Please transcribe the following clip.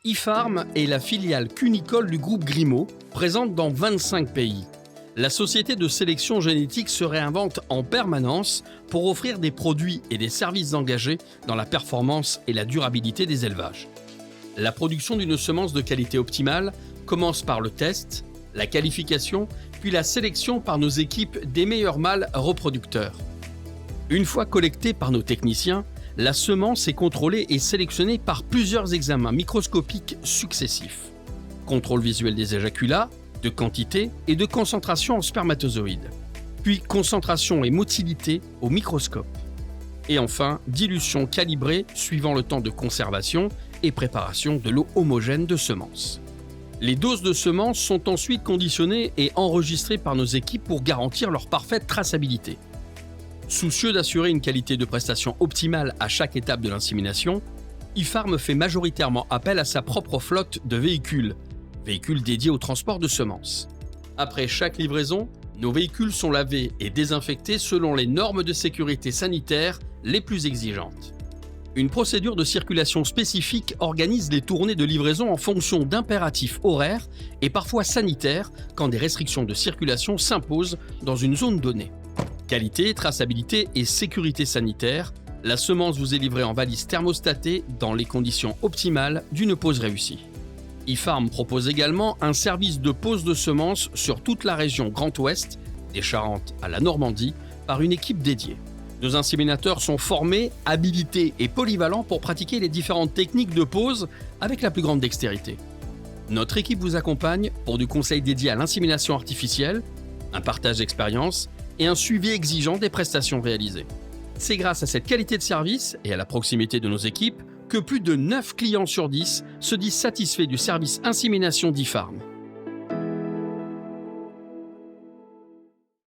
iFarm est la filiale cunicole du groupe Grimaud, présente dans 25 pays. La société de sélection génétique se réinvente en permanence pour offrir des produits et des services engagés dans la performance et la durabilité des élevages. La production d'une semence de qualité optimale commence par le test, la qualification, puis la sélection par nos équipes des meilleurs mâles reproducteurs. Une fois collectée par nos techniciens, la semence est contrôlée et sélectionnée par plusieurs examens microscopiques successifs. Contrôle visuel des éjaculats, de quantité et de concentration en spermatozoïdes. Puis concentration et motilité au microscope. Et enfin, dilution calibrée suivant le temps de conservation et préparation de l'eau homogène de semences. Les doses de semences sont ensuite conditionnées et enregistrées par nos équipes pour garantir leur parfaite traçabilité. Soucieux d'assurer une qualité de prestation optimale à chaque étape de l'insémination, iFarm fait majoritairement appel à sa propre flotte de véhicules dédiés au transport de semences. Après chaque livraison, nos véhicules sont lavés et désinfectés selon les normes de sécurité sanitaire les plus exigeantes. Une procédure de circulation spécifique organise les tournées de livraison en fonction d'impératifs horaires et parfois sanitaires quand des restrictions de circulation s'imposent dans une zone donnée. Qualité, traçabilité et sécurité sanitaire, la semence vous est livrée en valise thermostatée dans les conditions optimales d'une pose réussie. iFarm propose également un service de pose de semences sur toute la région Grand Ouest, des Charentes à la Normandie, par une équipe dédiée. Nos inséminateurs sont formés, habilités et polyvalents pour pratiquer les différentes techniques de pose avec la plus grande dextérité. Notre équipe vous accompagne pour du conseil dédié à l'insémination artificielle, un partage d'expérience et un suivi exigeant des prestations réalisées. C'est grâce à cette qualité de service et à la proximité de nos équipes que plus de 9 clients sur 10 se disent satisfaits du service insémination d'iFarm.